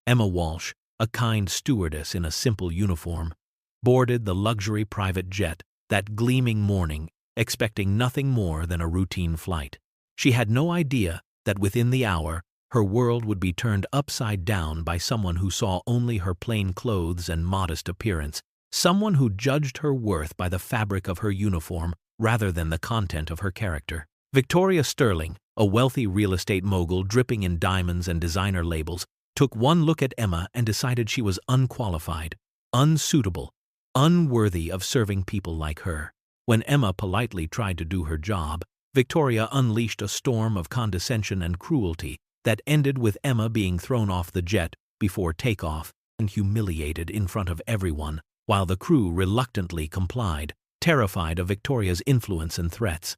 Emma Walsh, a kind stewardess in a simple uniform, boarded the luxury private jet that gleaming morning, expecting nothing more than a routine flight. She had no idea that within the hour, her world would be turned upside down by someone who saw only her plain clothes and modest appearance, someone who judged her worth by the fabric of her uniform rather than the content of her character. Victoria Sterling, a wealthy real estate mogul dripping in diamonds and designer labels, took one look at Emma and decided she was unqualified, unsuitable, unworthy of serving people like her. When Emma politely tried to do her job, Victoria unleashed a storm of condescension and cruelty that ended with Emma being thrown off the jet before takeoff and humiliated in front of everyone, while the crew reluctantly complied, terrified of Victoria's influence and threats.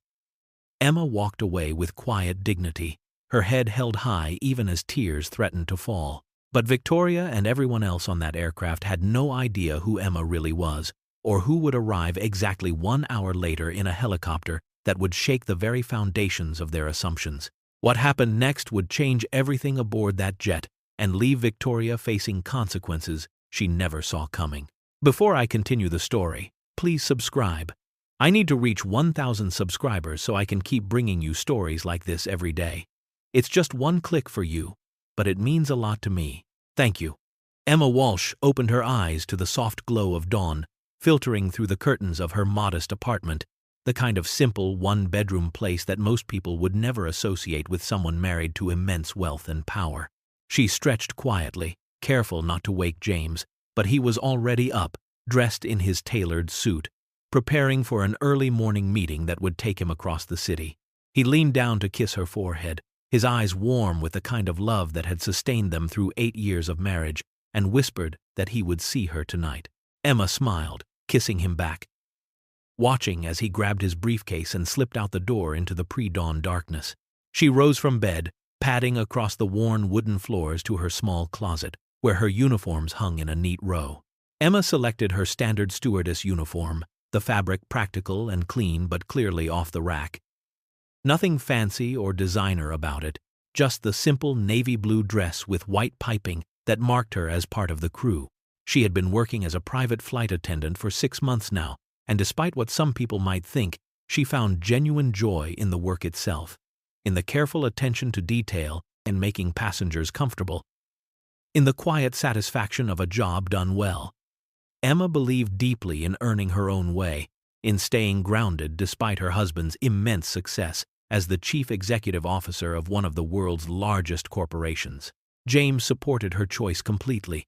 Emma walked away with quiet dignity, her head held high even as tears threatened to fall. But Victoria and everyone else on that aircraft had no idea who Emma really was, or who would arrive exactly 1 hour later in a helicopter that would shake the very foundations of their assumptions. What happened next would change everything aboard that jet and leave Victoria facing consequences she never saw coming. Before I continue the story, please subscribe. I need to reach 1,000 subscribers so I can keep bringing you stories like this every day. It's just one click for you, but it means a lot to me. Thank you. Emma Walsh opened her eyes to the soft glow of dawn, filtering through the curtains of her modest apartment, the kind of simple one-bedroom place that most people would never associate with someone married to immense wealth and power. She stretched quietly, careful not to wake James, but he was already up, dressed in his tailored suit, preparing for an early morning meeting that would take him across the city. He leaned down to kiss her forehead, his eyes warm with the kind of love that had sustained them through 8 years of marriage, and whispered that he would see her tonight. Emma smiled, kissing him back, watching as he grabbed his briefcase and slipped out the door into the pre-dawn darkness. She rose from bed, padding across the worn wooden floors to her small closet, where her uniforms hung in a neat row. Emma selected her standard stewardess uniform, the fabric practical and clean but clearly off the rack. Nothing fancy or designer about it, just the simple navy blue dress with white piping that marked her as part of the crew. She had been working as a private flight attendant for 6 months now, and despite what some people might think, she found genuine joy in the work itself, in the careful attention to detail and making passengers comfortable, in the quiet satisfaction of a job done well. Emma believed deeply in earning her own way, in staying grounded despite her husband's immense success as the chief executive officer of one of the world's largest corporations. James supported her choice completely,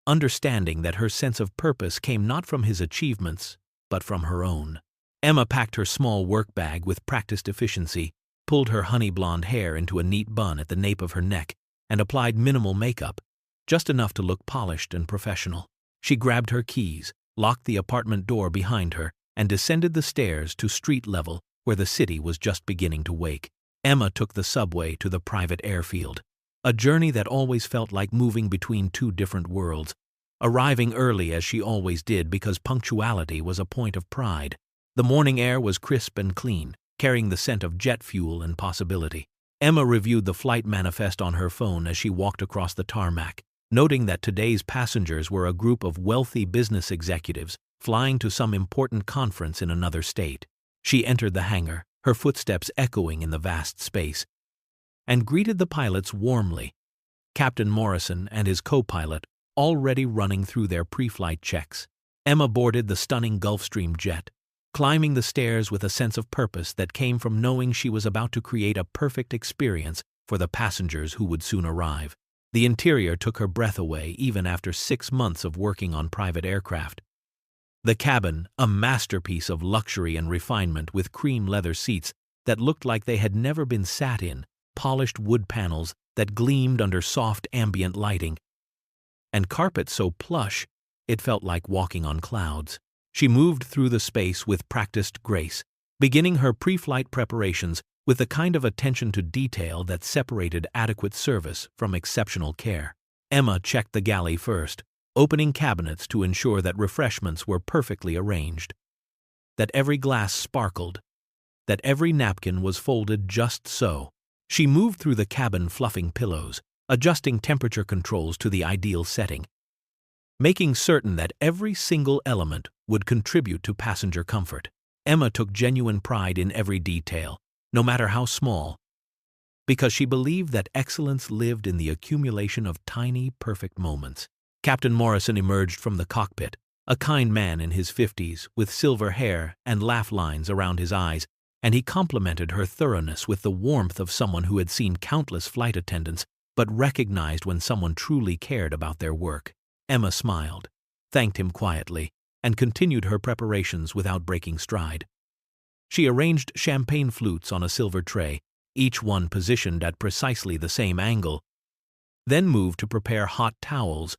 understanding that her sense of purpose came not from his achievements, but from her own. Emma packed her small work bag with practiced efficiency, pulled her honey blonde hair into a neat bun at the nape of her neck, and applied minimal makeup, just enough to look polished and professional. She grabbed her keys, locked the apartment door behind her, and descended the stairs to street level where the city was just beginning to wake. Emma took the subway to the private airfield, a journey that always felt like moving between two different worlds, arriving early as she always did because punctuality was a point of pride. The morning air was crisp and clean, carrying the scent of jet fuel and possibility. Emma reviewed the flight manifest on her phone as she walked across the tarmac, noting that today's passengers were a group of wealthy business executives flying to some important conference in another state. She entered the hangar, her footsteps echoing in the vast space, and greeted the pilots warmly, Captain Morrison and his co-pilot already running through their pre-flight checks. Emma boarded the stunning Gulfstream jet, climbing the stairs with a sense of purpose that came from knowing she was about to create a perfect experience for the passengers who would soon arrive. The interior took her breath away even after 6 months of working on private aircraft. The cabin, a masterpiece of luxury and refinement with cream leather seats that looked like they had never been sat in, polished wood panels that gleamed under soft ambient lighting, and carpet so plush it felt like walking on clouds. She moved through the space with practiced grace, beginning her pre-flight preparations with the kind of attention to detail that separated adequate service from exceptional care. Emma checked the galley first, opening cabinets to ensure that refreshments were perfectly arranged, that every glass sparkled, that every napkin was folded just so. She moved through the cabin fluffing pillows, adjusting temperature controls to the ideal setting, making certain that every single element would contribute to passenger comfort. Emma took genuine pride in every detail, no matter how small, because she believed that excellence lived in the accumulation of tiny, perfect moments. Captain Morrison emerged from the cockpit, a kind man in his 50s, with silver hair and laugh lines around his eyes, and he complimented her thoroughness with the warmth of someone who had seen countless flight attendants but recognized when someone truly cared about their work. Emma smiled, thanked him quietly, and continued her preparations without breaking stride. She arranged champagne flutes on a silver tray, each one positioned at precisely the same angle, then moved to prepare hot towels,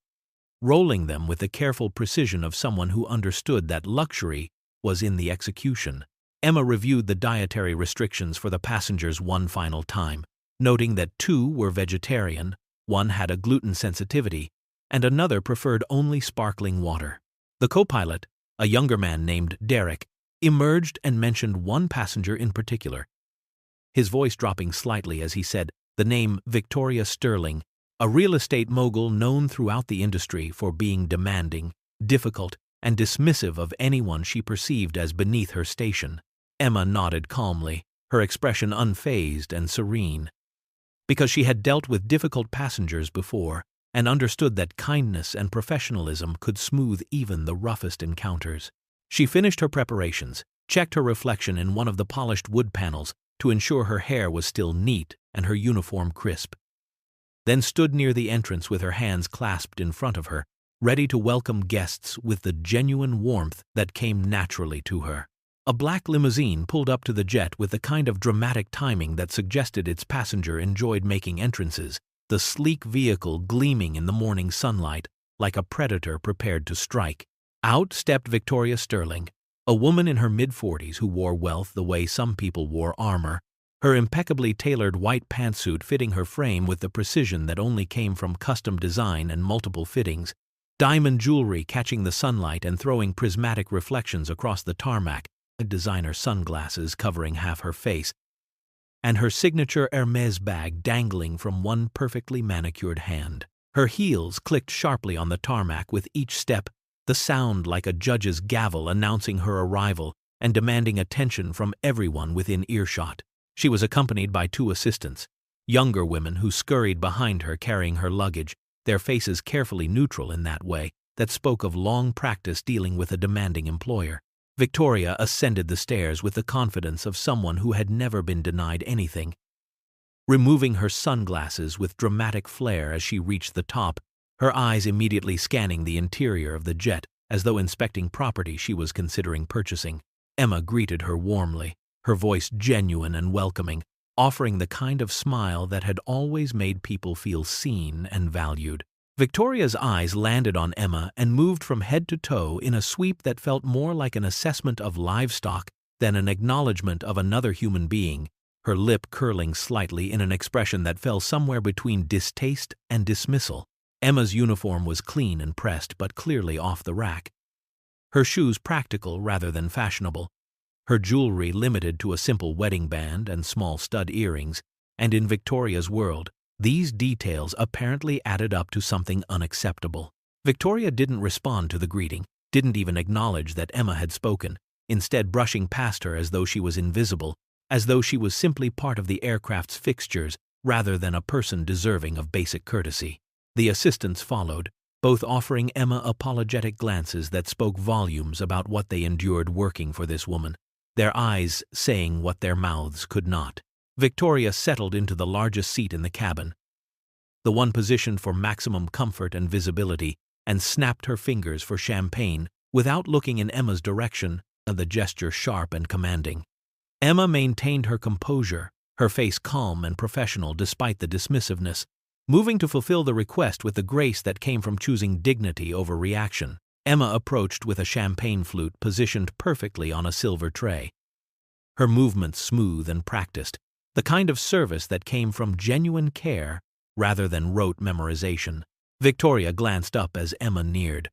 rolling them with the careful precision of someone who understood that luxury was in the execution. Emma reviewed the dietary restrictions for the passengers one final time, noting that 2 were vegetarian, 1 had a gluten sensitivity, and another preferred only sparkling water. The co-pilot, a younger man named Derek, emerged and mentioned one passenger in particular, his voice dropping slightly as he said the name Victoria Sterling, a real estate mogul known throughout the industry for being demanding, difficult, and dismissive of anyone she perceived as beneath her station. Emma nodded calmly, her expression unfazed and serene, because she had dealt with difficult passengers before and understood that kindness and professionalism could smooth even the roughest encounters. She finished her preparations, checked her reflection in one of the polished wood panels to ensure her hair was still neat and her uniform crisp, then stood near the entrance with her hands clasped in front of her, ready to welcome guests with the genuine warmth that came naturally to her. A black limousine pulled up to the jet with the kind of dramatic timing that suggested its passenger enjoyed making entrances, the sleek vehicle gleaming in the morning sunlight like a predator prepared to strike. Out stepped Victoria Sterling, a woman in her mid-40s who wore wealth the way some people wore armor, her impeccably tailored white pantsuit fitting her frame with the precision that only came from custom design and multiple fittings, diamond jewelry catching the sunlight and throwing prismatic reflections across the tarmac, designer sunglasses covering half her face, and her signature Hermès bag dangling from one perfectly manicured hand. Her heels clicked sharply on the tarmac with each step, the sound like a judge's gavel announcing her arrival and demanding attention from everyone within earshot. She was accompanied by 2 assistants, younger women who scurried behind her carrying her luggage, their faces carefully neutral in that way that spoke of long practice dealing with a demanding employer. Victoria ascended the stairs with the confidence of someone who had never been denied anything, removing her sunglasses with dramatic flair as she reached the top, her eyes immediately scanning the interior of the jet as though inspecting property she was considering purchasing. Emma greeted her warmly, her voice genuine and welcoming, offering the kind of smile that had always made people feel seen and valued. Victoria's eyes landed on Emma and moved from head to toe in a sweep that felt more like an assessment of livestock than an acknowledgement of another human being, her lip curling slightly in an expression that fell somewhere between distaste and dismissal. Emma's uniform was clean and pressed but clearly off the rack, her shoes practical rather than fashionable, her jewelry limited to a simple wedding band and small stud earrings, and in Victoria's world, these details apparently added up to something unacceptable. Victoria didn't respond to the greeting, didn't even acknowledge that Emma had spoken, instead brushing past her as though she was invisible, as though she was simply part of the aircraft's fixtures rather than a person deserving of basic courtesy. The assistants followed, both offering Emma apologetic glances that spoke volumes about what they endured working for this woman, their eyes saying what their mouths could not. Victoria settled into the largest seat in the cabin, the one positioned for maximum comfort and visibility, and snapped her fingers for champagne without looking in Emma's direction, the gesture sharp and commanding. Emma maintained her composure, her face calm and professional despite the dismissiveness, moving to fulfill the request with the grace that came from choosing dignity over reaction. Emma approached with a champagne flute positioned perfectly on a silver tray, her movements smooth and practiced, the kind of service that came from genuine care rather than rote memorization. Victoria glanced up as Emma neared,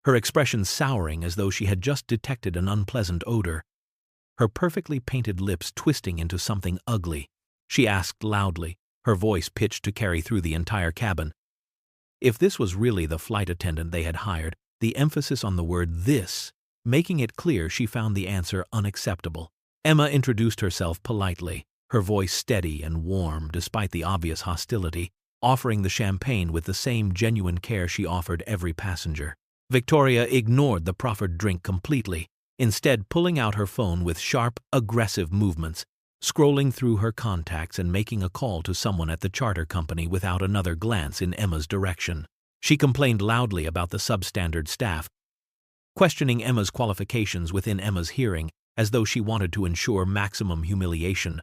her expression souring as though she had just detected an unpleasant odor, her perfectly painted lips twisting into something ugly. She asked loudly, her voice pitched to carry through the entire cabin. If this was really the flight attendant they had hired, the emphasis on the word "this," making it clear she found the answer unacceptable. Emma introduced herself politely, her voice steady and warm despite the obvious hostility, offering the champagne with the same genuine care she offered every passenger. Victoria ignored the proffered drink completely, instead pulling out her phone with sharp, aggressive movements, scrolling through her contacts and making a call to someone at the charter company without another glance in Emma's direction. She complained loudly about the substandard staff, questioning Emma's qualifications within Emma's hearing as though she wanted to ensure maximum humiliation,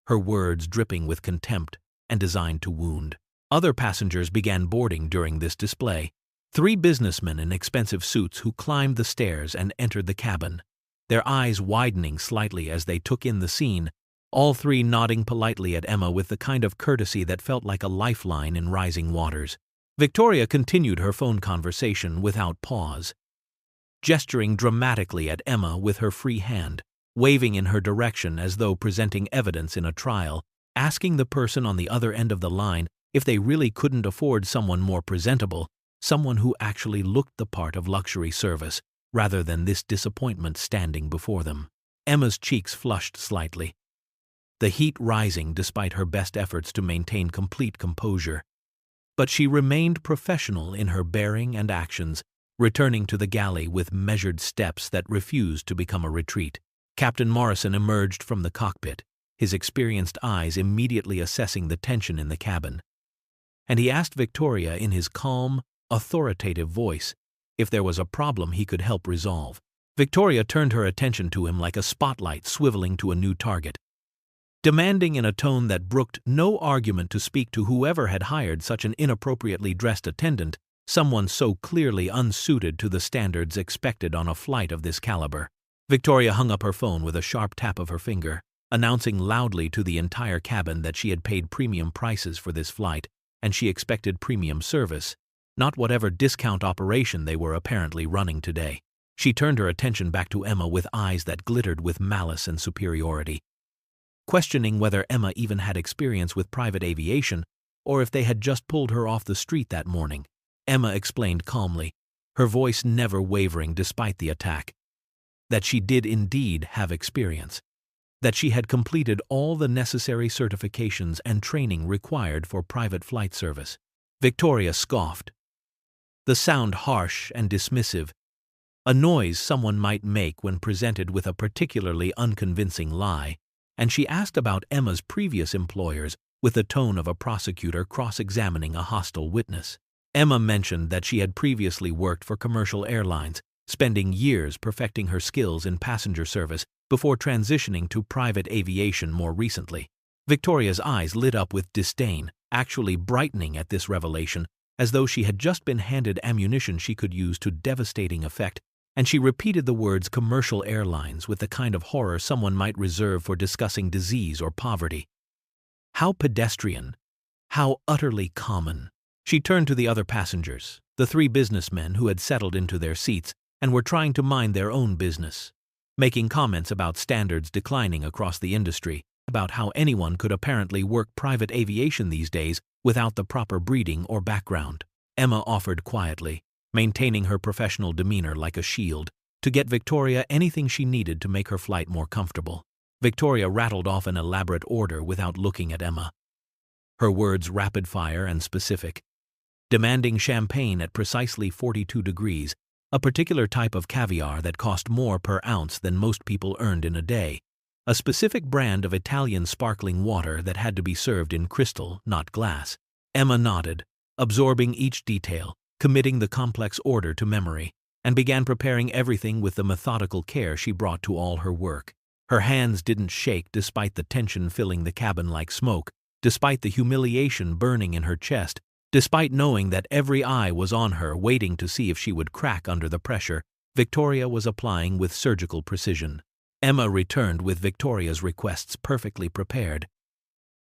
her words dripping with contempt and designed to wound. Other passengers began boarding during this display. 3 businessmen in expensive suits who climbed the stairs and entered the cabin, their eyes widening slightly as they took in the scene, all 3 nodding politely at Emma with the kind of courtesy that felt like a lifeline in rising waters. Victoria continued her phone conversation without pause, gesturing dramatically at Emma with her free hand, waving in her direction as though presenting evidence in a trial, asking the person on the other end of the line if they really couldn't afford someone more presentable, someone who actually looked the part of luxury service, rather than this disappointment standing before them. Emma's cheeks flushed slightly, the heat rising despite her best efforts to maintain complete composure. But she remained professional in her bearing and actions, returning to the galley with measured steps that refused to become a retreat. Captain Morrison emerged from the cockpit, his experienced eyes immediately assessing the tension in the cabin. And he asked Victoria in his calm, authoritative voice if there was a problem he could help resolve. Victoria turned her attention to him like a spotlight swiveling to a new target, demanding in a tone that brooked no argument to speak to whoever had hired such an inappropriately dressed attendant, someone so clearly unsuited to the standards expected on a flight of this caliber. Victoria hung up her phone with a sharp tap of her finger, announcing loudly to the entire cabin that she had paid premium prices for this flight, and she expected premium service, not whatever discount operation they were apparently running today. She turned her attention back to Emma with eyes that glittered with malice and superiority, questioning whether Emma even had experience with private aviation or if they had just pulled her off the street that morning. Emma explained calmly, her voice never wavering despite the attack, that she did indeed have experience, that she had completed all the necessary certifications and training required for private flight service. Victoria scoffed, the sound harsh and dismissive, a noise someone might make when presented with a particularly unconvincing lie, and she asked about Emma's previous employers with the tone of a prosecutor cross-examining a hostile witness. Emma mentioned that she had previously worked for commercial airlines, spending years perfecting her skills in passenger service before transitioning to private aviation more recently. Victoria's eyes lit up with disdain, actually brightening at this revelation, as though she had just been handed ammunition she could use to devastating effect, and she repeated the words commercial airlines with the kind of horror someone might reserve for discussing disease or poverty. How pedestrian, how utterly common. She turned to the other passengers, the 3 businessmen who had settled into their seats and were trying to mind their own business, making comments about standards declining across the industry, about how anyone could apparently work private aviation these days without the proper breeding or background. Emma offered quietly, maintaining her professional demeanor like a shield, to get Victoria anything she needed to make her flight more comfortable. Victoria rattled off an elaborate order without looking at Emma, her words rapid-fire and specific, demanding champagne at precisely 42 degrees, a particular type of caviar that cost more per ounce than most people earned in a day, a specific brand of Italian sparkling water that had to be served in crystal, not glass. Emma nodded, absorbing each detail, committing the complex order to memory, and began preparing everything with the methodical care she brought to all her work. Her hands didn't shake despite the tension filling the cabin like smoke, despite the humiliation burning in her chest, despite knowing that every eye was on her waiting to see if she would crack under the pressure Victoria was applying with surgical precision. Emma returned with Victoria's requests perfectly prepared,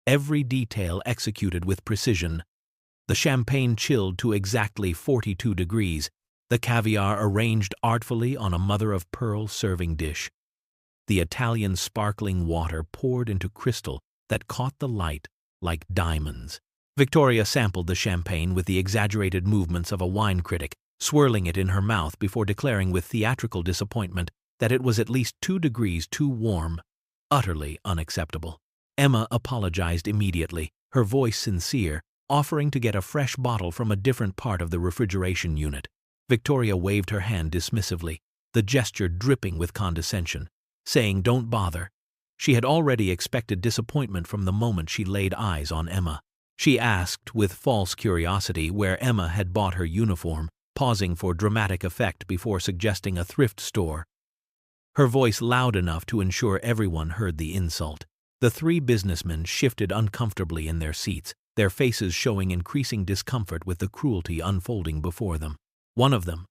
every detail executed with precision. The champagne chilled to exactly 42 degrees, the caviar arranged artfully on a mother-of-pearl serving dish, the Italian sparkling water poured into crystal that caught the light like diamonds. Victoria sampled the champagne with the exaggerated movements of a wine critic, swirling it in her mouth before declaring with theatrical disappointment that it was at least 2 degrees too warm. Utterly unacceptable. Emma apologized immediately, her voice sincere, offering to get a fresh bottle from a different part of the refrigeration unit. Victoria waved her hand dismissively, the gesture dripping with condescension, saying, "Don't bother." She had already expected disappointment from the moment she laid eyes on Emma. She asked with false curiosity where Emma had bought her uniform, pausing for dramatic effect before suggesting a thrift store. Her voice loud enough to ensure everyone heard the insult. The 3 businessmen shifted uncomfortably in their seats, their faces showing increasing discomfort with the cruelty unfolding before them. One of them,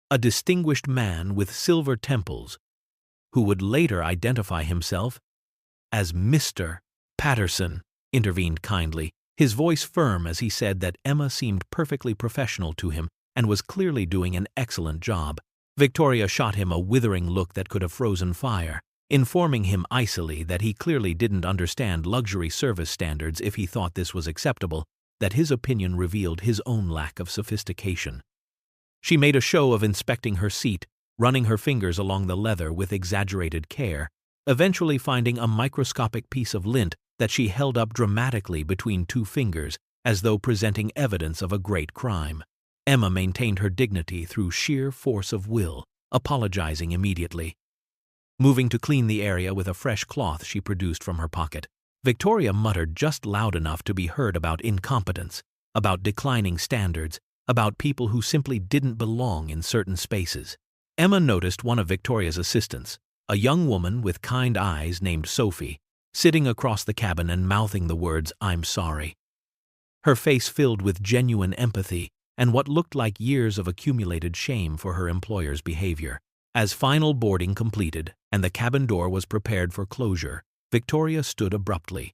a distinguished man with silver temples, who would later identify himself as Mr. Patterson, intervened kindly, his voice firm as he said that Emma seemed perfectly professional to him and was clearly doing an excellent job. Victoria shot him a withering look that could have frozen fire, informing him icily that he clearly didn't understand luxury service standards if he thought this was acceptable, that his opinion revealed his own lack of sophistication. She made a show of inspecting her seat, running her fingers along the leather with exaggerated care, eventually finding a microscopic piece of lint that she held up dramatically between 2 fingers, as though presenting evidence of a great crime. Emma maintained her dignity through sheer force of will, apologizing immediately. Moving to clean the area with a fresh cloth she produced from her pocket, Victoria muttered just loud enough to be heard about incompetence, about declining standards, about people who simply didn't belong in certain spaces. Emma noticed one of Victoria's assistants, a young woman with kind eyes named Sophie, sitting across the cabin and mouthing the words, "I'm sorry." Her face filled with genuine empathy and what looked like years of accumulated shame for her employer's behavior. As final boarding completed and the cabin door was prepared for closure, Victoria stood abruptly,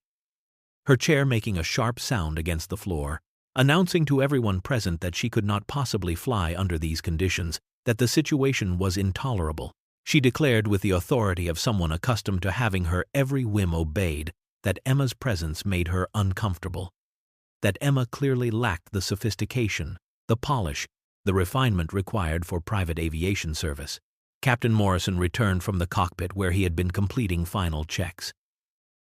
her chair making a sharp sound against the floor, announcing to everyone present that she could not possibly fly under these conditions, that the situation was intolerable. She declared with the authority of someone accustomed to having her every whim obeyed that Emma's presence made her uncomfortable, that Emma clearly lacked the sophistication, the polish, the refinement required for private aviation service. Captain Morrison returned from the cockpit where he had been completing final checks.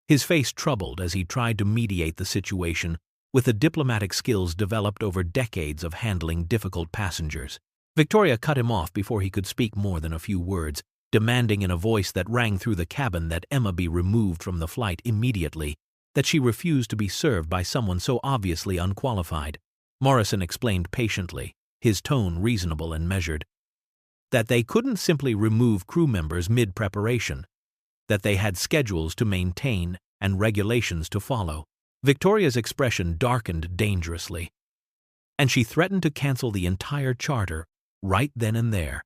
His face troubled as he tried to mediate the situation with the diplomatic skills developed over decades of handling difficult passengers. Victoria cut him off before he could speak more than a few words, demanding in a voice that rang through the cabin that Emma be removed from the flight immediately, that she refused to be served by someone so obviously unqualified. Morrison explained patiently, his tone reasonable and measured, that they couldn't simply remove crew members mid-preparation, that they had schedules to maintain and regulations to follow. Victoria's expression darkened dangerously, and she threatened to cancel the entire charter right then and there,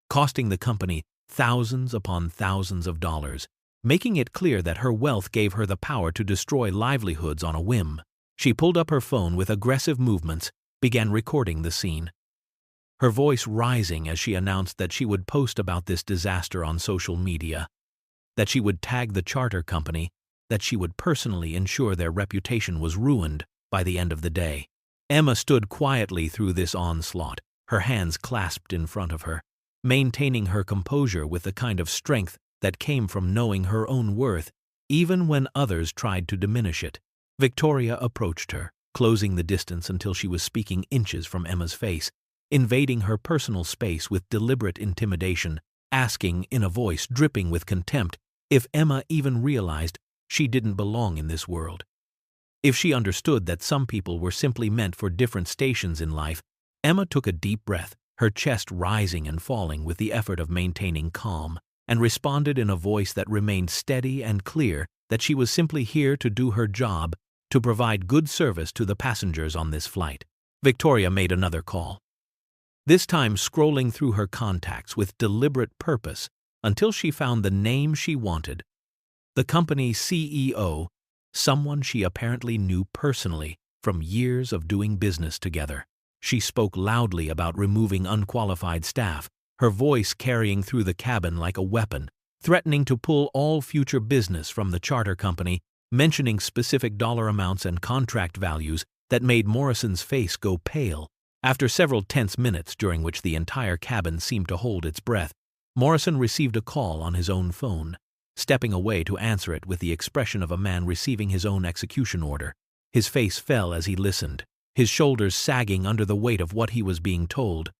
costing the company thousands upon thousands of dollars, making it clear that her wealth gave her the power to destroy livelihoods on a whim. She pulled up her phone with aggressive movements, began recording the scene, her voice rising as she announced that she would post about this disaster on social media, that she would tag the charter company, that she would personally ensure their reputation was ruined by the end of the day. Emma stood quietly through this onslaught, her hands clasped in front of her, maintaining her composure with the kind of strength that came from knowing her own worth, even when others tried to diminish it. Victoria approached her, closing the distance until she was speaking inches from Emma's face, invading her personal space with deliberate intimidation, asking in a voice dripping with contempt if Emma even realized she didn't belong in this world. If she understood that some people were simply meant for different stations in life. Emma took a deep breath, her chest rising and falling with the effort of maintaining calm, and responded in a voice that remained steady and clear that she was simply here to do her job, to provide good service to the passengers on this flight. Victoria made another call, this time scrolling through her contacts with deliberate purpose until she found the name she wanted. The company's CEO, someone she apparently knew personally from years of doing business together. She spoke loudly about removing unqualified staff, her voice carrying through the cabin like a weapon, threatening to pull all future business from the charter company mentioning specific dollar amounts and contract values that made Morrison's face go pale. After several tense minutes during which the entire cabin seemed to hold its breath, Morrison received a call on his own phone, stepping away to answer it with the expression of a man receiving his own execution order. His face fell as he listened, his shoulders sagging under the weight of what he was being told.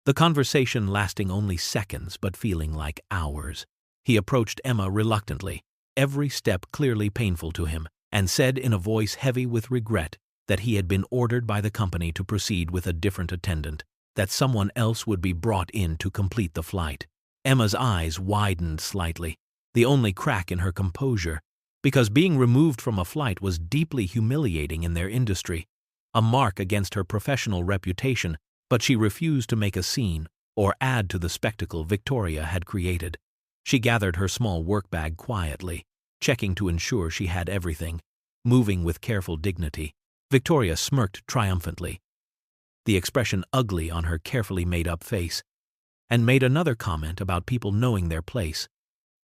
The conversation lasting only seconds but feeling like hours. He approached Emma reluctantly, every step clearly painful to him, and said in a voice heavy with regret that he had been ordered by the company to proceed with a different attendant, that someone else would be brought in to complete the flight. Emma's eyes widened slightly, the only crack in her composure, because being removed from a flight was deeply humiliating in their industry, a mark against her professional reputation, but she refused to make a scene or add to the spectacle Victoria had created. She gathered her small workbag quietly, checking to ensure she had everything, moving with careful dignity. Victoria smirked triumphantly, the expression ugly on her carefully made-up face, and made another comment about people knowing their place,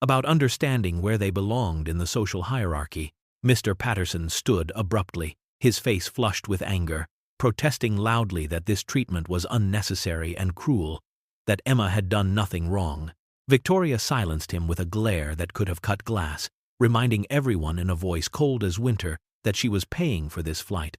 about understanding where they belonged in the social hierarchy. Mr. Patterson stood abruptly, his face flushed with anger, protesting loudly that this treatment was unnecessary and cruel, that Emma had done nothing wrong. Victoria silenced him with a glare that could have cut glass, reminding everyone in a voice cold as winter that she was paying for this flight,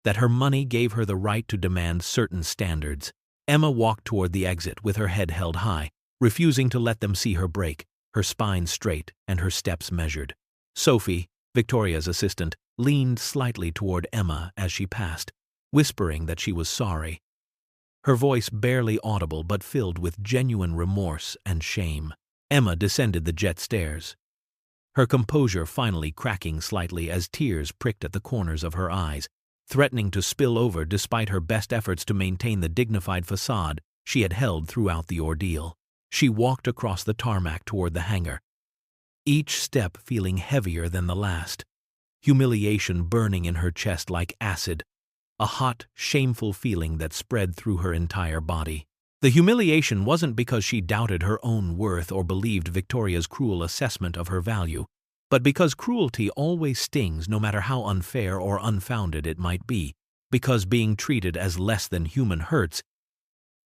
that her money gave her the right to demand certain standards. Emma walked toward the exit with her head held high, refusing to let them see her break, her spine straight and her steps measured. Sophie, Victoria's assistant, leaned slightly toward Emma as she passed, whispering that she was sorry, her voice barely audible but filled with genuine remorse and shame. Emma descended the jet stairs, her composure finally cracking slightly as tears pricked at the corners of her eyes, threatening to spill over despite her best efforts to maintain the dignified facade she had held throughout the ordeal. She walked across the tarmac toward the hangar, each step feeling heavier than the last, humiliation burning in her chest like acid, a hot, shameful feeling that spread through her entire body. The humiliation wasn't because she doubted her own worth or believed Victoria's cruel assessment of her value, but because cruelty always stings no matter how unfair or unfounded it might be, because being treated as less than human hurts,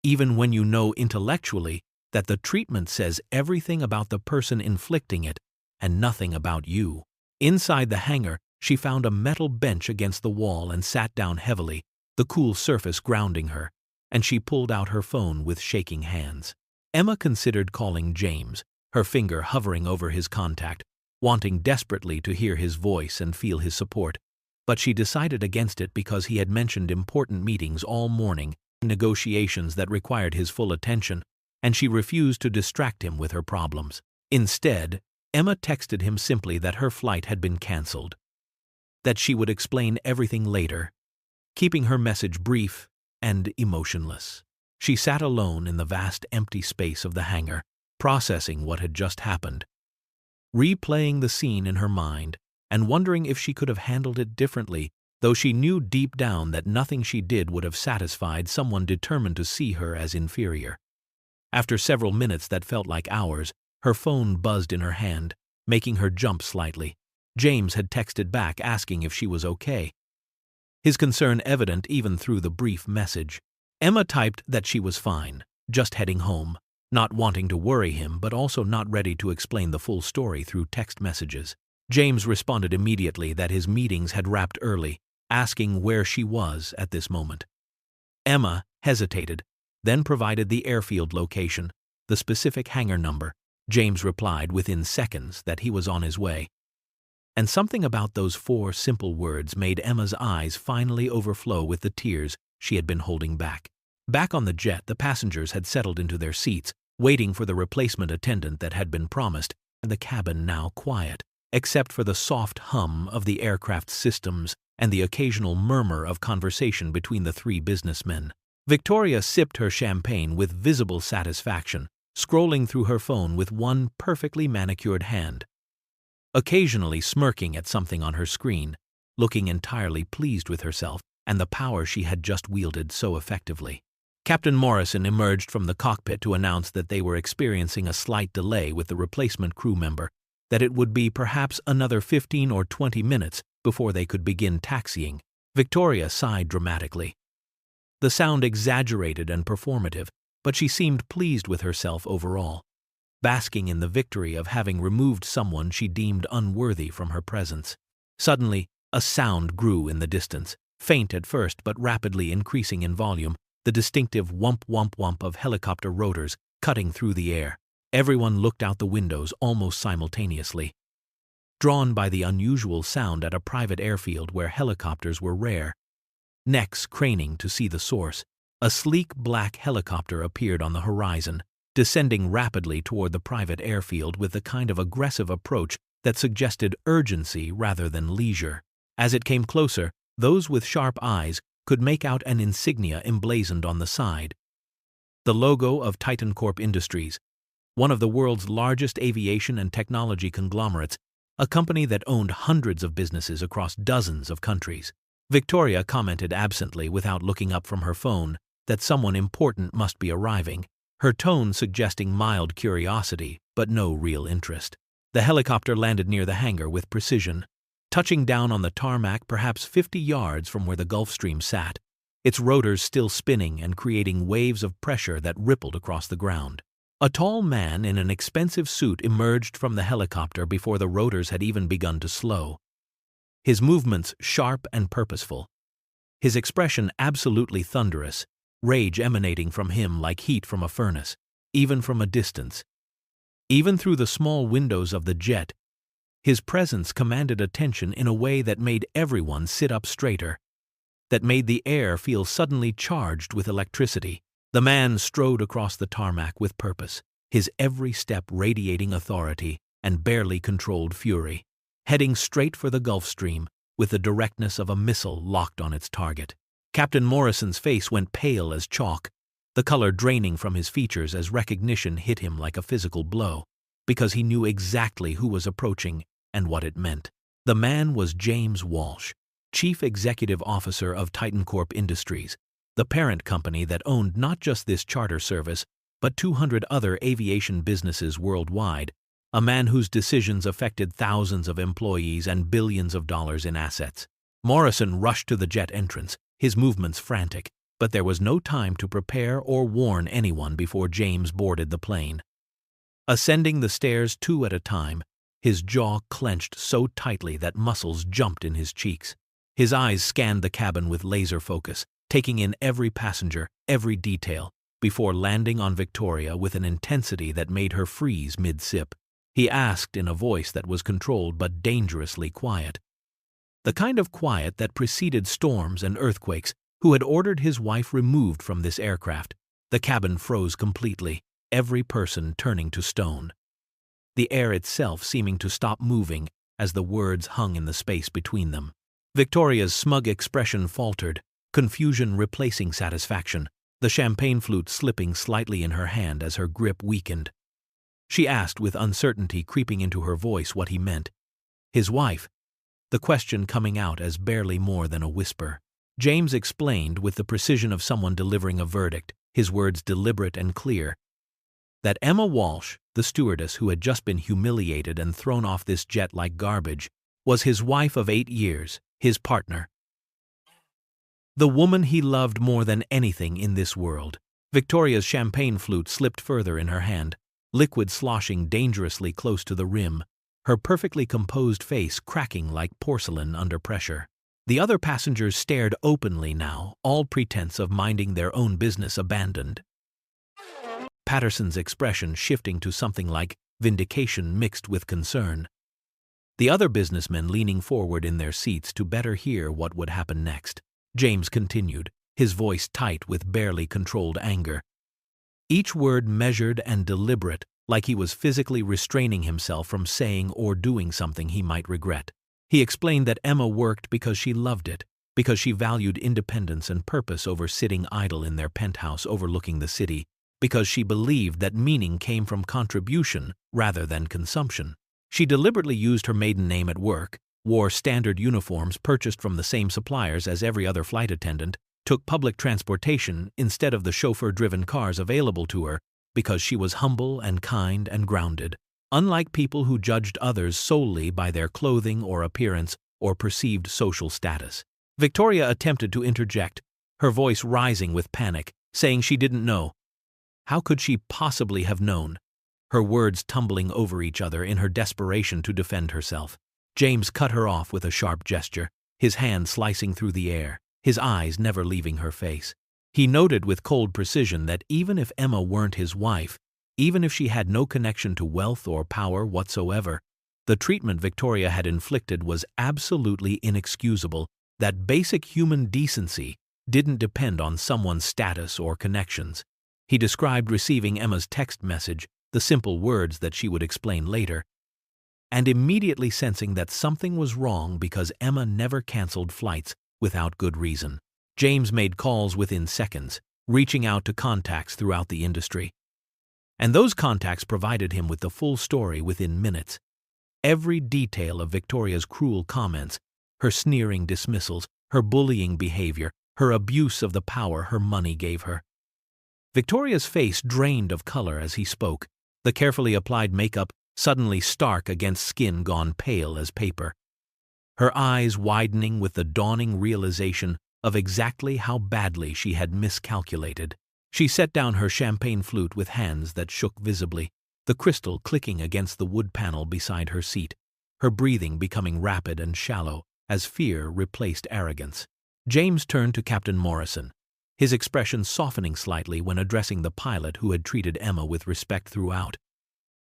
even when you know intellectually that the treatment says everything about the person inflicting it and nothing about you. Inside the hangar, she found a metal bench against the wall and sat down heavily, the cool surface grounding her, and she pulled out her phone with shaking hands. Emma considered calling James, her finger hovering over his contact, wanting desperately to hear his voice and feel his support, but she decided against it because he had mentioned important meetings all morning, negotiations that required his full attention, and she refused to distract him with her problems. Instead, Emma texted him simply that her flight had been cancelled, that she would explain everything later, keeping her message brief and emotionless. She sat alone in the vast empty space of the hangar, processing what had just happened, replaying the scene in her mind, and wondering if she could have handled it differently, though she knew deep down that nothing she did would have satisfied someone determined to see her as inferior. After several minutes that felt like hours, her phone buzzed in her hand, making her jump slightly. James had texted back asking if she was okay, his concern evident even through the brief message. Emma typed that she was fine, just heading home, not wanting to worry him but also not ready to explain the full story through text messages. James responded immediately that his meetings had wrapped early, asking where she was at this moment. Emma hesitated, then provided the airfield location, the specific hangar number. James replied within seconds that he was on his way. And something about those 4 simple words made Emma's eyes finally overflow with the tears she had been holding back. Back on the jet, the passengers had settled into their seats, waiting for the replacement attendant that had been promised, and the cabin now quiet, except for the soft hum of the aircraft's systems and the occasional murmur of conversation between the 3 businessmen. Victoria sipped her champagne with visible satisfaction, scrolling through her phone with one perfectly manicured hand, occasionally smirking at something on her screen, looking entirely pleased with herself and the power she had just wielded so effectively. Captain Morrison emerged from the cockpit to announce that they were experiencing a slight delay with the replacement crew member, that it would be perhaps another 15 or 20 minutes before they could begin taxiing. Victoria sighed dramatically. The sound exaggerated and performative, but she seemed pleased with herself overall, basking in the victory of having removed someone she deemed unworthy from her presence. Suddenly, a sound grew in the distance, faint at first but rapidly increasing in volume, the distinctive whump whump whump of helicopter rotors cutting through the air. Everyone looked out the windows almost simultaneously, drawn by the unusual sound at a private airfield where helicopters were rare. Necks craning to see the source, a sleek black helicopter appeared on the horizon, descending rapidly toward the private airfield with the kind of aggressive approach that suggested urgency rather than leisure. As it came closer, those with sharp eyes could make out an insignia emblazoned on the side. The logo of Titan Corp Industries, one of the world's largest aviation and technology conglomerates, a company that owned hundreds of businesses across dozens of countries. Victoria commented absently without looking up from her phone that someone important must be arriving, her tone suggesting mild curiosity but no real interest. The helicopter landed near the hangar with precision, touching down on the tarmac perhaps 50 yards from where the Gulfstream sat, its rotors still spinning and creating waves of pressure that rippled across the ground. A tall man in an expensive suit emerged from the helicopter before the rotors had even begun to slow, his movements sharp and purposeful, his expression absolutely thunderous, rage emanating from him like heat from a furnace, even from a distance. Even through the small windows of the jet, his presence commanded attention in a way that made everyone sit up straighter, that made the air feel suddenly charged with electricity. The man strode across the tarmac with purpose, his every step radiating authority and barely controlled fury, heading straight for the Gulfstream with the directness of a missile locked on its target. Captain Morrison's face went pale as chalk, the color draining from his features as recognition hit him like a physical blow, because he knew exactly who was approaching and what it meant. The man was James Walsh, Chief Executive Officer of Titan Corp Industries, the parent company that owned not just this charter service, but 200 other aviation businesses worldwide, a man whose decisions affected thousands of employees and billions of dollars in assets. Morrison rushed to the jet entrance, his movements frantic, but there was no time to prepare or warn anyone before James boarded the plane. Ascending the stairs 2 at a time, his jaw clenched so tightly that muscles jumped in his cheeks. His eyes scanned the cabin with laser focus, taking in every passenger, every detail, before landing on Victoria with an intensity that made her freeze mid-sip. He asked in a voice that was controlled but dangerously quiet, the kind of quiet that preceded storms and earthquakes, who had ordered his wife removed from this aircraft. The cabin froze completely, every person turning to stone, the air itself seeming to stop moving as the words hung in the space between them. Victoria's smug expression faltered, confusion replacing satisfaction, the champagne flute slipping slightly in her hand as her grip weakened. She asked with uncertainty creeping into her voice what he meant. His wife, the question coming out as barely more than a whisper. James explained with the precision of someone delivering a verdict, his words deliberate and clear, that Emma Walsh, the stewardess who had just been humiliated and thrown off this jet like garbage, was his wife of 8 years, his partner. The woman he loved more than anything in this world. Victoria's champagne flute slipped further in her hand, liquid sloshing dangerously close to the rim, her perfectly composed face cracking like porcelain under pressure. The other passengers stared openly now, all pretense of minding their own business abandoned. Patterson's expression shifting to something like vindication mixed with concern. The other businessmen leaning forward in their seats to better hear what would happen next. James continued, his voice tight with barely controlled anger, each word measured and deliberate, like he was physically restraining himself from saying or doing something he might regret. He explained that Emma worked because she loved it, because she valued independence and purpose over sitting idle in their penthouse overlooking the city, because she believed that meaning came from contribution rather than consumption. She deliberately used her maiden name at work, wore standard uniforms purchased from the same suppliers as every other flight attendant, took public transportation instead of the chauffeur-driven cars available to her, because she was humble and kind and grounded. unlike people who judged others solely by their clothing or appearance or perceived social status. Victoria attempted to interject, her voice rising with panic, saying she didn't know. How could she possibly have known? Her words tumbling over each other in her desperation to defend herself. James cut her off with a sharp gesture, his hand slicing through the air, his eyes never leaving her face. He noted with cold precision that even if Emma weren't his wife, even if she had no connection to wealth or power whatsoever, the treatment Victoria had inflicted was absolutely inexcusable, that basic human decency didn't depend on someone's status or connections. He described receiving Emma's text message, the simple words that she would explain later, and immediately sensing that something was wrong because Emma never canceled flights without good reason. James made calls within seconds, reaching out to contacts throughout the industry. And those contacts provided him with the full story within minutes. Every detail of Victoria's cruel comments, her sneering dismissals, her bullying behavior, her abuse of the power her money gave her. Victoria's face drained of color as he spoke, the carefully applied makeup suddenly stark against skin gone pale as paper. Her eyes widening with the dawning realization of exactly how badly she had miscalculated. She set down her champagne flute with hands that shook visibly, the crystal clicking against the wood panel beside her seat, her breathing becoming rapid and shallow as fear replaced arrogance. James turned to Captain Morrison, his expression softening slightly when addressing the pilot who had treated Emma with respect throughout.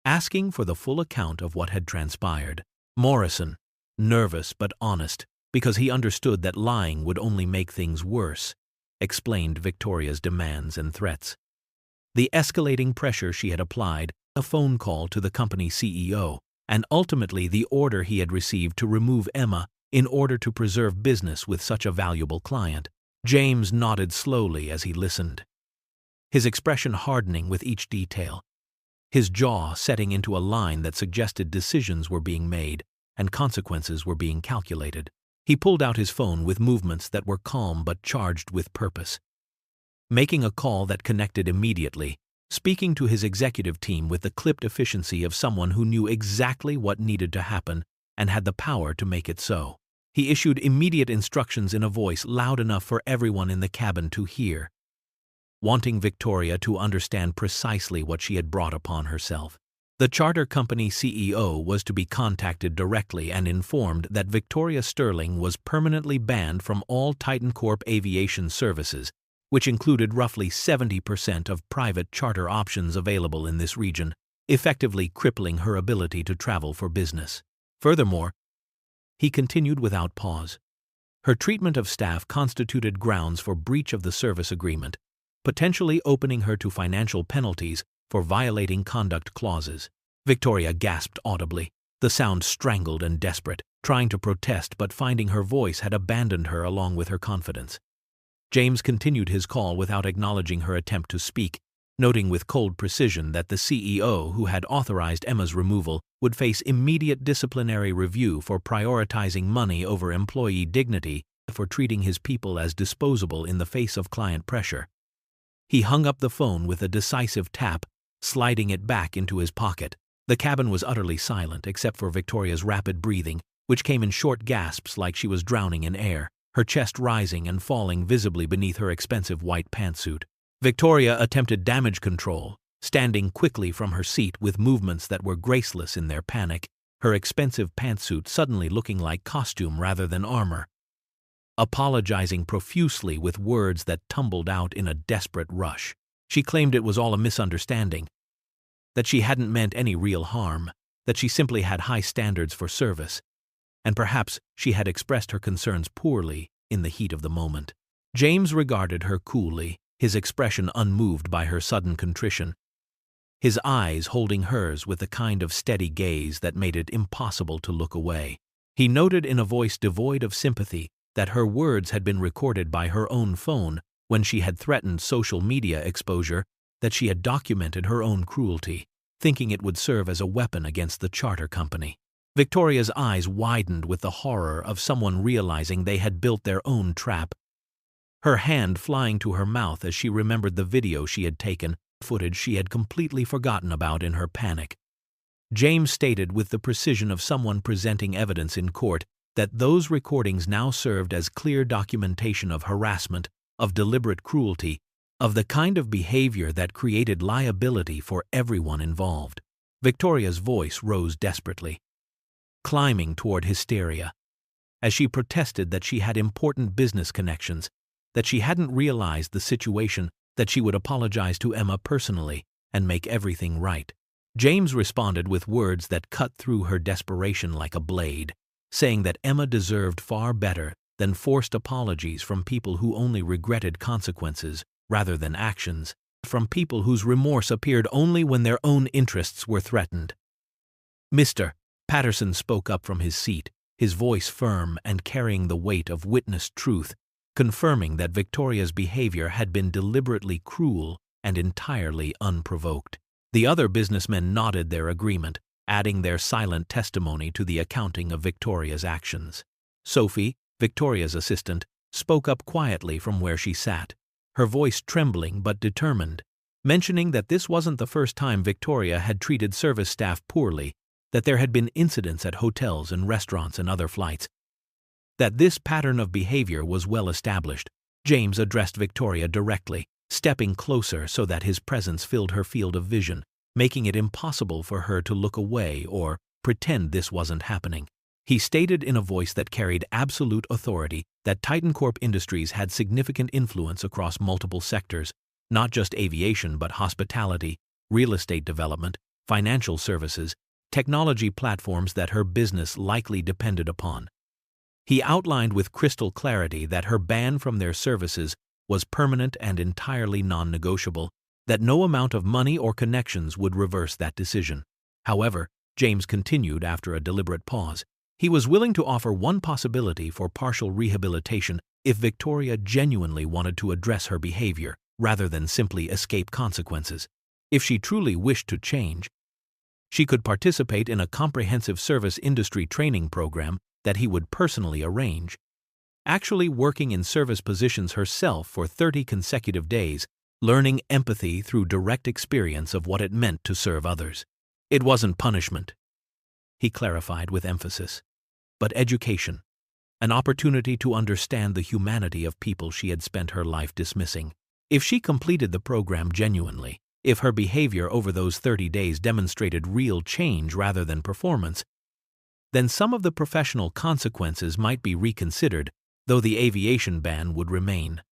Asking for the full account of what had transpired, Morrison, nervous but honest, because he understood that lying would only make things worse, explained Victoria's demands and threats. The escalating pressure she had applied, a phone call to the company CEO, and ultimately the order he had received to remove Emma in order to preserve business with such a valuable client. James nodded slowly as he listened, his expression hardening with each detail, his jaw setting into a line that suggested decisions were being made and consequences were being calculated. He pulled out his phone with movements that were calm but charged with purpose. Making a call that connected immediately, speaking to his executive team with the clipped efficiency of someone who knew exactly what needed to happen and had the power to make it so. He issued immediate instructions in a voice loud enough for everyone in the cabin to hear, wanting Victoria to understand precisely what she had brought upon herself. The charter company CEO was to be contacted directly and informed that Victoria Sterling was permanently banned from all Titan Corp aviation services, which included roughly 70% of private charter options available in this region, effectively crippling her ability to travel for business. Furthermore, he continued without pause, her treatment of staff constituted grounds for breach of the service agreement, potentially opening her to financial penalties for violating conduct clauses. Victoria gasped audibly, the sound strangled and desperate, trying to protest but finding her voice had abandoned her along with her confidence. James continued his call without acknowledging her attempt to speak, noting with cold precision that the CEO who had authorized Emma's removal would face immediate disciplinary review for prioritizing money over employee dignity, for treating his people as disposable in the face of client pressure. He hung up the phone with a decisive tap, sliding it back into his pocket. The cabin was utterly silent except for Victoria's rapid breathing, which came in short gasps like she was drowning in air, her chest rising and falling visibly beneath her expensive white pantsuit. Victoria attempted damage control, standing quickly from her seat with movements that were graceless in their panic, her expensive pantsuit suddenly looking like costume rather than armor. Apologizing profusely with words that tumbled out in a desperate rush. She claimed it was all a misunderstanding, that she hadn't meant any real harm, that she simply had high standards for service, and perhaps she had expressed her concerns poorly in the heat of the moment. James regarded her coolly, his expression unmoved by her sudden contrition, his eyes holding hers with a kind of steady gaze that made it impossible to look away. He noted in a voice devoid of sympathy that her words had been recorded by her own phone when she had threatened social media exposure, that she had documented her own cruelty, thinking it would serve as a weapon against the charter company. Victoria's eyes widened with the horror of someone realizing they had built their own trap, her hand flying to her mouth as she remembered the video she had taken, footage she had completely forgotten about in her panic. James stated with the precision of someone presenting evidence in court that those recordings now served as clear documentation of harassment, of deliberate cruelty, of the kind of behavior that created liability for everyone involved. Victoria's voice rose desperately, climbing toward hysteria, as she protested that she had important business connections, that she hadn't realized the situation, that she would apologize to Emma personally and make everything right. James responded with words that cut through her desperation like a blade, saying that Emma deserved far better than forced apologies from people who only regretted consequences rather than actions, from people whose remorse appeared only when their own interests were threatened. Mr. Patterson spoke up from his seat, his voice firm and carrying the weight of witnessed truth, confirming that Victoria's behavior had been deliberately cruel and entirely unprovoked. The other businessmen nodded their agreement, adding their silent testimony to the accounting of Victoria's actions. Sophie, Victoria's assistant, spoke up quietly from where she sat, her voice trembling but determined, mentioning that this wasn't the first time Victoria had treated service staff poorly, that there had been incidents at hotels and restaurants and other flights, that this pattern of behavior was well established. James addressed Victoria directly, stepping closer so that his presence filled her field of vision, making it impossible for her to look away or pretend this wasn't happening. He stated in a voice that carried absolute authority that Titan Corp Industries had significant influence across multiple sectors, not just aviation but hospitality, real estate development, financial services, technology platforms that her business likely depended upon. He outlined with crystal clarity that her ban from their services was permanent and entirely non-negotiable, that no amount of money or connections would reverse that decision. However, James continued after a deliberate pause. He was willing to offer one possibility for partial rehabilitation if Victoria genuinely wanted to address her behavior rather than simply escape consequences. If she truly wished to change, she could participate in a comprehensive service industry training program that he would personally arrange. Actually working in service positions herself for 30 consecutive days, learning empathy through direct experience of what it meant to serve others. It wasn't punishment, he clarified with emphasis, but education, an opportunity to understand the humanity of people she had spent her life dismissing. If she completed the program genuinely, if her behavior over those 30 days demonstrated real change rather than performance, then some of the professional consequences might be reconsidered, though the aviation ban would remain.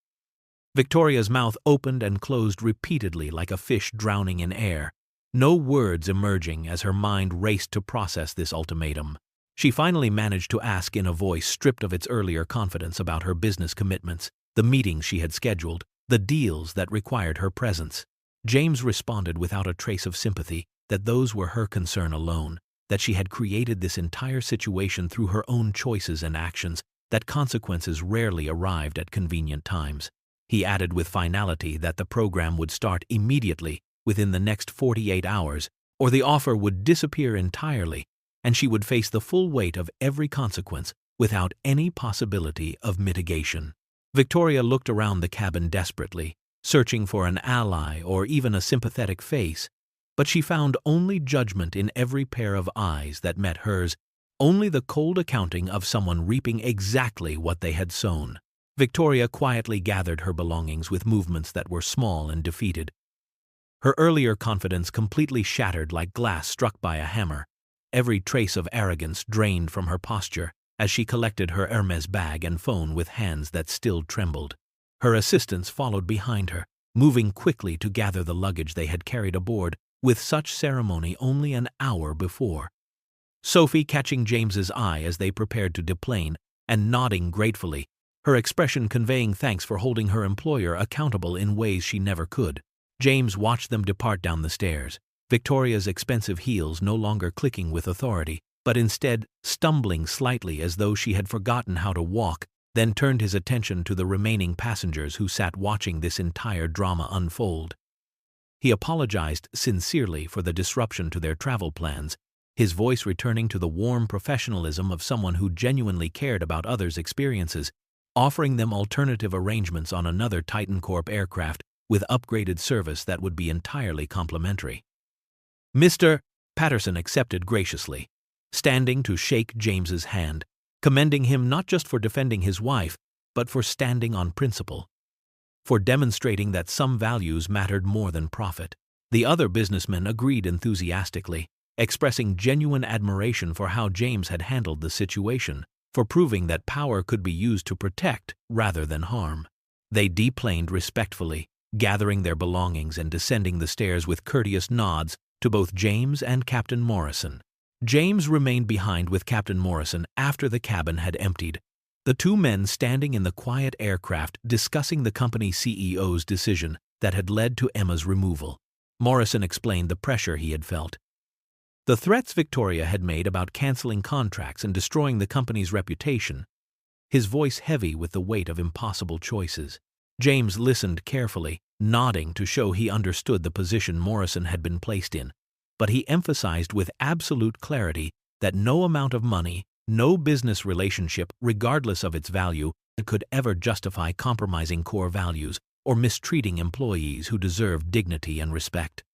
Victoria's mouth opened and closed repeatedly like a fish drowning in air, no words emerging as her mind raced to process this ultimatum. She finally managed to ask in a voice stripped of its earlier confidence about her business commitments, the meetings she had scheduled, the deals that required her presence. James responded without a trace of sympathy that those were her concern alone, that she had created this entire situation through her own choices and actions, that consequences rarely arrived at convenient times. He added with finality that the program would start immediately within the next 48 hours, or the offer would disappear entirely, and she would face the full weight of every consequence without any possibility of mitigation. Victoria looked around the cabin desperately, searching for an ally or even a sympathetic face, but she found only judgment in every pair of eyes that met hers, only the cold accounting of someone reaping exactly what they had sown. Victoria quietly gathered her belongings with movements that were small and defeated. Her earlier confidence completely shattered like glass struck by a hammer, every trace of arrogance drained from her posture as she collected her Hermes bag and phone with hands that still trembled. Her assistants followed behind her, moving quickly to gather the luggage they had carried aboard with such ceremony only an hour before. Sophie catching James's eye as they prepared to deplane and nodding gratefully, her expression conveying thanks for holding her employer accountable in ways she never could. James watched them depart down the stairs, Victoria's expensive heels no longer clicking with authority, but instead stumbling slightly as though she had forgotten how to walk, then turned his attention to the remaining passengers who sat watching this entire drama unfold. He apologized sincerely for the disruption to their travel plans, his voice returning to the warm professionalism of someone who genuinely cared about others' experiences, offering them alternative arrangements on another Titan Corp aircraft with upgraded service that would be entirely complimentary. Mr. Patterson accepted graciously, standing to shake James's hand, commending him not just for defending his wife, but for standing on principle, for demonstrating that some values mattered more than profit. The other businessmen agreed enthusiastically, expressing genuine admiration for how James had handled the situation, for proving that power could be used to protect rather than harm. They deplaned respectfully, gathering their belongings and descending the stairs with courteous nods to both James and Captain Morrison. James remained behind with Captain Morrison after the cabin had emptied, the two men standing in the quiet aircraft discussing the company CEO's decision that had led to Emma's removal. Morrison explained the pressure he had felt. The threats Victoria had made about canceling contracts and destroying the company's reputation, his voice heavy with the weight of impossible choices. James listened carefully, nodding to show he understood the position Morrison had been placed in, but he emphasized with absolute clarity that no amount of money, no business relationship, regardless of its value, could ever justify compromising core values or mistreating employees who deserved dignity and respect.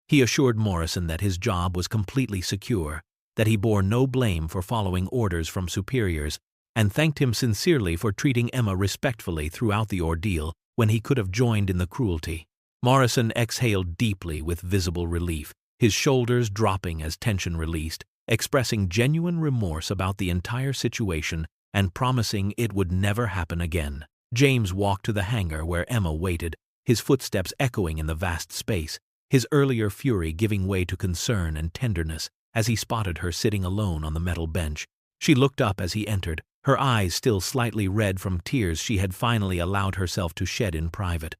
He assured Morrison that his job was completely secure, that he bore no blame for following orders from superiors, and thanked him sincerely for treating Emma respectfully throughout the ordeal when he could have joined in the cruelty. Morrison exhaled deeply with visible relief, his shoulders dropping as tension released, expressing genuine remorse about the entire situation and promising it would never happen again. James walked to the hangar where Emma waited, his footsteps echoing in the vast space, his earlier fury giving way to concern and tenderness as he spotted her sitting alone on the metal bench. She looked up as he entered, her eyes still slightly red from tears she had finally allowed herself to shed in private.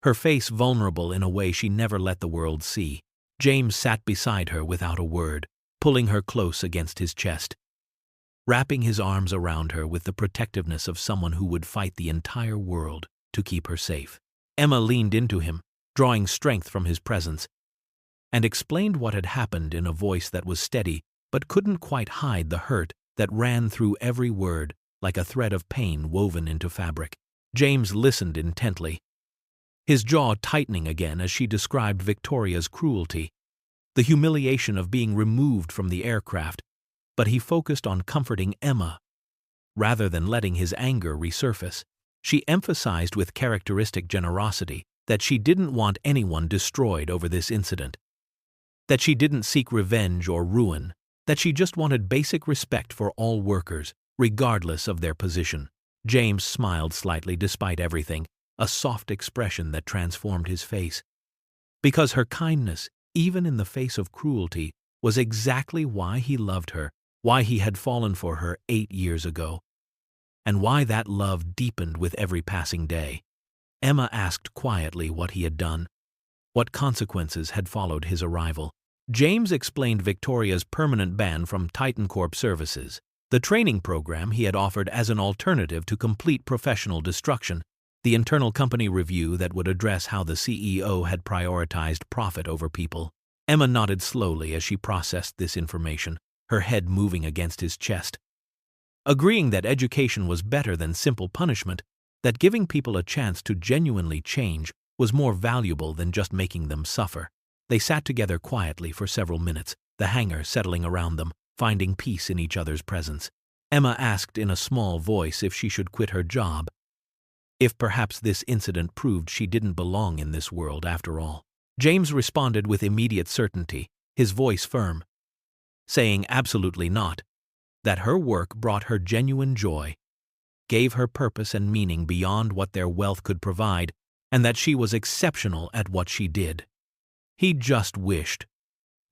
Her face vulnerable in a way she never let the world see. James sat beside her without a word, pulling her close against his chest, wrapping his arms around her with the protectiveness of someone who would fight the entire world to keep her safe. Emma leaned into him, drawing strength from his presence, and explained what had happened in a voice that was steady but couldn't quite hide the hurt that ran through every word like a thread of pain woven into fabric. James listened intently, his jaw tightening again as she described Victoria's cruelty, the humiliation of being removed from the aircraft, but he focused on comforting Emma rather than letting his anger resurface. She emphasized with characteristic generosity that she didn't want anyone destroyed over this incident, that she didn't seek revenge or ruin, that she just wanted basic respect for all workers, regardless of their position. James smiled slightly despite everything, a soft expression that transformed his face. Because her kindness, even in the face of cruelty, was exactly why he loved her, why he had fallen for her 8 years ago, and why that love deepened with every passing day. Emma asked quietly what he had done, what consequences had followed his arrival. James explained Victoria's permanent ban from Titan Corp services, the training program he had offered as an alternative to complete professional destruction, the internal company review that would address how the CEO had prioritized profit over people. Emma nodded slowly as she processed this information, her head moving against his chest, agreeing that education was better than simple punishment, that giving people a chance to genuinely change was more valuable than just making them suffer. They sat together quietly for several minutes, the hangar settling around them, finding peace in each other's presence. Emma asked in a small voice if she should quit her job, if perhaps this incident proved she didn't belong in this world after all. James responded with immediate certainty, his voice firm, saying absolutely not, that her work brought her genuine joy, gave her purpose and meaning beyond what their wealth could provide, and that she was exceptional at what she did. He just wished,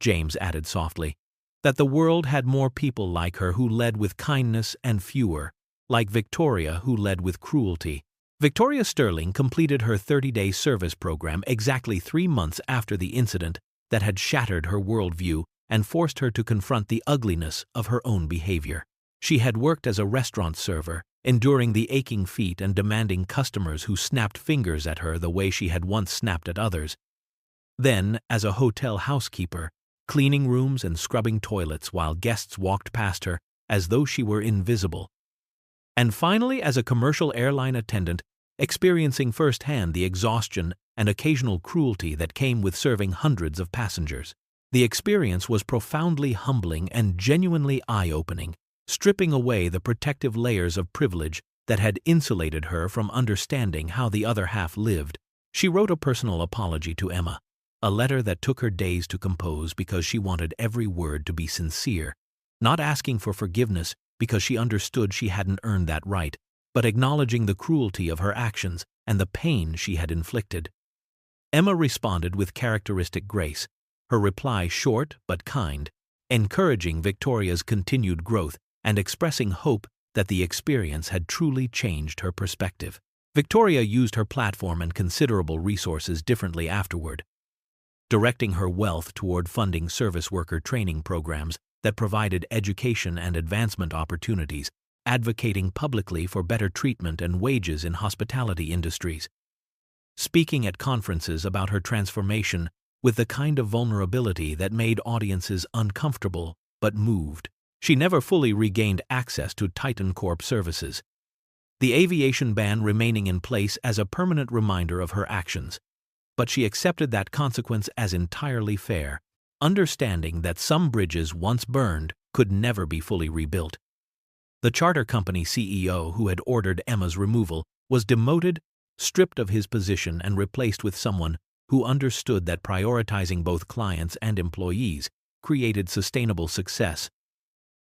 James added softly, that the world had more people like her who led with kindness and fewer, like Victoria who led with cruelty. Victoria Sterling completed her 30-day service program exactly 3 months after the incident that had shattered her worldview and forced her to confront the ugliness of her own behavior. She had worked as a restaurant server, enduring the aching feet and demanding customers who snapped fingers at her the way she had once snapped at others. Then, as a hotel housekeeper, cleaning rooms and scrubbing toilets while guests walked past her as though she were invisible. And finally, as a commercial airline attendant, experiencing firsthand the exhaustion and occasional cruelty that came with serving hundreds of passengers. The experience was profoundly humbling and genuinely eye-opening, stripping away the protective layers of privilege that had insulated her from understanding how the other half lived. She wrote a personal apology to Emma, a letter that took her days to compose because she wanted every word to be sincere, not asking for forgiveness because she understood she hadn't earned that right, but acknowledging the cruelty of her actions and the pain she had inflicted. Emma responded with characteristic grace, her reply short but kind, encouraging Victoria's continued growth and expressing hope that the experience had truly changed her perspective. Victoria used her platform and considerable resources differently afterward, directing her wealth toward funding service worker training programs that provided education and advancement opportunities, advocating publicly for better treatment and wages in hospitality industries. Speaking at conferences about her transformation with the kind of vulnerability that made audiences uncomfortable but moved. She never fully regained access to Titan Corp services, the aviation ban remaining in place as a permanent reminder of her actions. But she accepted that consequence as entirely fair, understanding that some bridges once burned could never be fully rebuilt. The charter company CEO who had ordered Emma's removal was demoted, stripped of his position, and replaced with someone who understood that prioritizing both clients and employees created sustainable success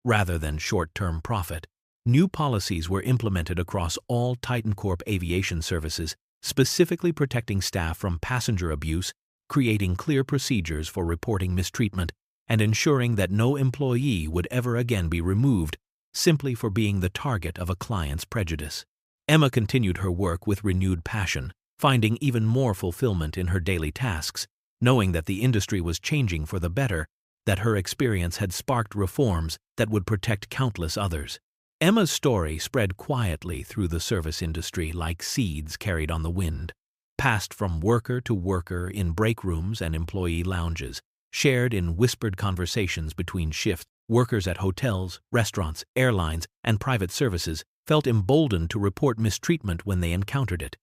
rather than short-term profit. New policies were implemented across all Titan Corp aviation services, specifically protecting staff from passenger abuse, creating clear procedures for reporting mistreatment, and ensuring that no employee would ever again be removed simply for being the target of a client's prejudice. Emma continued her work with renewed passion, finding even more fulfillment in her daily tasks, knowing that the industry was changing for the better, that her experience had sparked reforms that would protect countless others. Emma's story spread quietly through the service industry like seeds carried on the wind, passed from worker to worker in break rooms and employee lounges, shared in whispered conversations between shifts. Workers at hotels, restaurants, airlines, and private services felt emboldened to report mistreatment when they encountered it,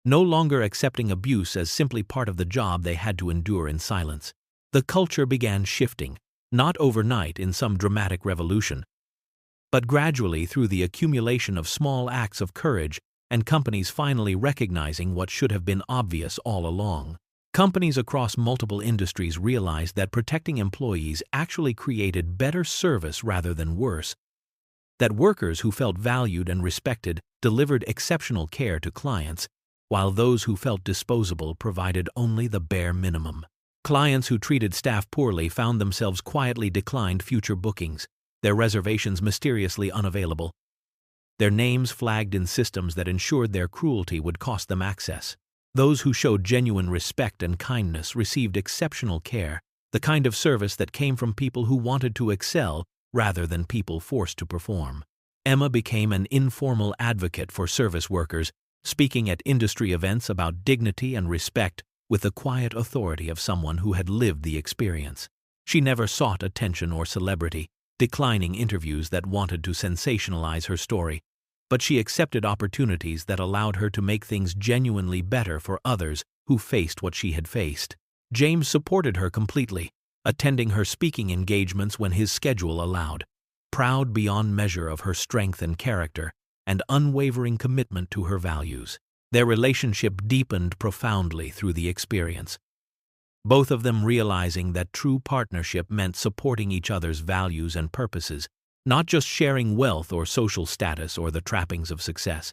no longer accepting abuse as simply part of the job they had to endure in silence. The culture began shifting, not overnight in some dramatic revolution, but gradually through the accumulation of small acts of courage and companies finally recognizing what should have been obvious all along. Companies across multiple industries realized that protecting employees actually created better service rather than worse, that workers who felt valued and respected delivered exceptional care to clients, while those who felt disposable provided only the bare minimum. Clients who treated staff poorly found themselves quietly declined future bookings, their reservations mysteriously unavailable, their names flagged in systems that ensured their cruelty would cost them access. Those who showed genuine respect and kindness received exceptional care, the kind of service that came from people who wanted to excel rather than people forced to perform. Emma became an informal advocate for service workers, speaking at industry events about dignity and respect with the quiet authority of someone who had lived the experience. She never sought attention or celebrity, declining interviews that wanted to sensationalize her story, but she accepted opportunities that allowed her to make things genuinely better for others who faced what she had faced. James supported her completely, attending her speaking engagements when his schedule allowed, proud beyond measure of her strength and character, and unwavering commitment to her values. Their relationship deepened profoundly through the experience, both of them realizing that true partnership meant supporting each other's values and purposes, not just sharing wealth or social status or the trappings of success.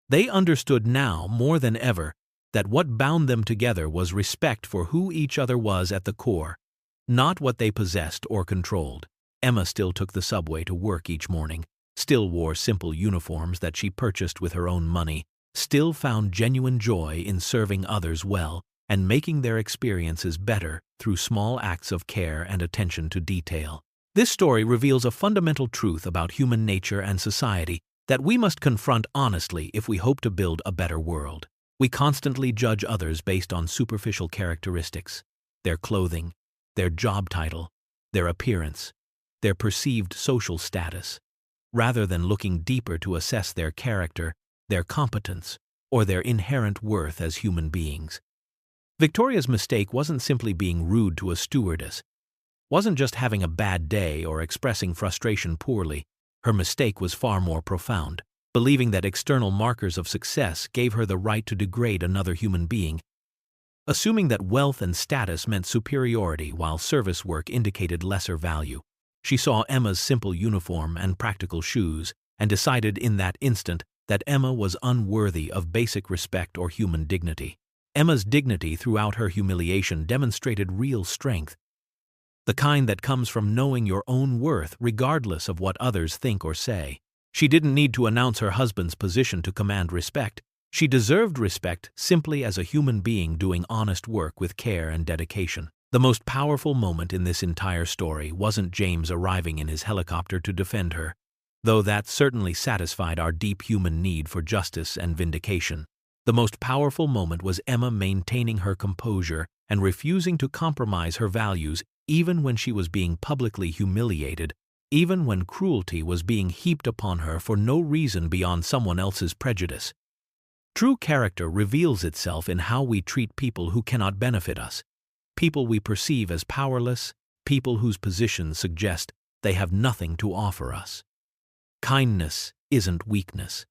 They understood now more than ever that what bound them together was respect for who each other was at the core, not what they possessed or controlled. Emma still took the subway to work each morning, still wore simple uniforms that she purchased with her own money, still found genuine joy in serving others well and making their experiences better through small acts of care and attention to detail. This story reveals a fundamental truth about human nature and society that we must confront honestly if we hope to build a better world. We constantly judge others based on superficial characteristics, their clothing, their job title, their appearance, their perceived social status, rather than looking deeper to assess their character, their competence, or their inherent worth as human beings. Victoria's mistake wasn't simply being rude to a stewardess, wasn't just having a bad day or expressing frustration poorly. Her mistake was far more profound, believing that external markers of success gave her the right to degrade another human being, assuming that wealth and status meant superiority while service work indicated lesser value. She saw Emma's simple uniform and practical shoes and decided in that instant that Emma was unworthy of basic respect or human dignity. Emma's dignity throughout her humiliation demonstrated real strength, the kind that comes from knowing your own worth regardless of what others think or say. She didn't need to announce her husband's position to command respect. She deserved respect simply as a human being doing honest work with care and dedication. The most powerful moment in this entire story wasn't James arriving in his helicopter to defend her, though that certainly satisfied our deep human need for justice and vindication. The most powerful moment was Emma maintaining her composure and refusing to compromise her values even when she was being publicly humiliated, even when cruelty was being heaped upon her for no reason beyond someone else's prejudice. True character reveals itself in how we treat people who cannot benefit us, people we perceive as powerless, people whose positions suggest they have nothing to offer us. Kindness isn't weakness.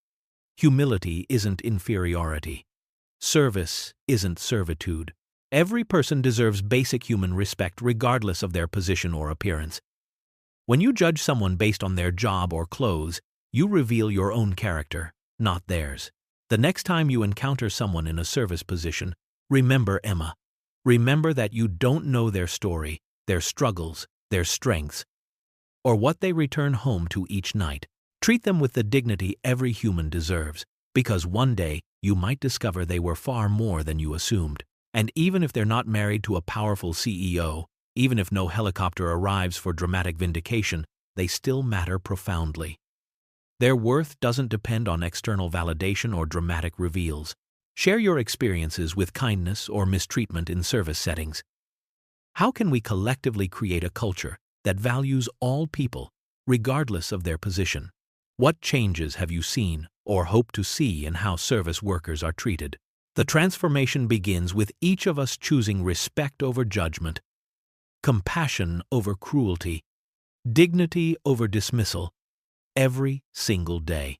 Humility isn't inferiority. Service isn't servitude. Every person deserves basic human respect regardless of their position or appearance. When you judge someone based on their job or clothes, you reveal your own character, not theirs. The next time you encounter someone in a service position, remember Emma. Remember that you don't know their story, their struggles, their strengths, or what they return home to each night. Treat them with the dignity every human deserves, because one day you might discover they were far more than you assumed. And even if they're not married to a powerful CEO, even if no helicopter arrives for dramatic vindication, they still matter profoundly. Their worth doesn't depend on external validation or dramatic reveals. Share your experiences with kindness or mistreatment in service settings. How can we collectively create a culture that values all people, regardless of their position? What changes have you seen or hope to see in how service workers are treated? The transformation begins with each of us choosing respect over judgment, compassion over cruelty, dignity over dismissal, every single day.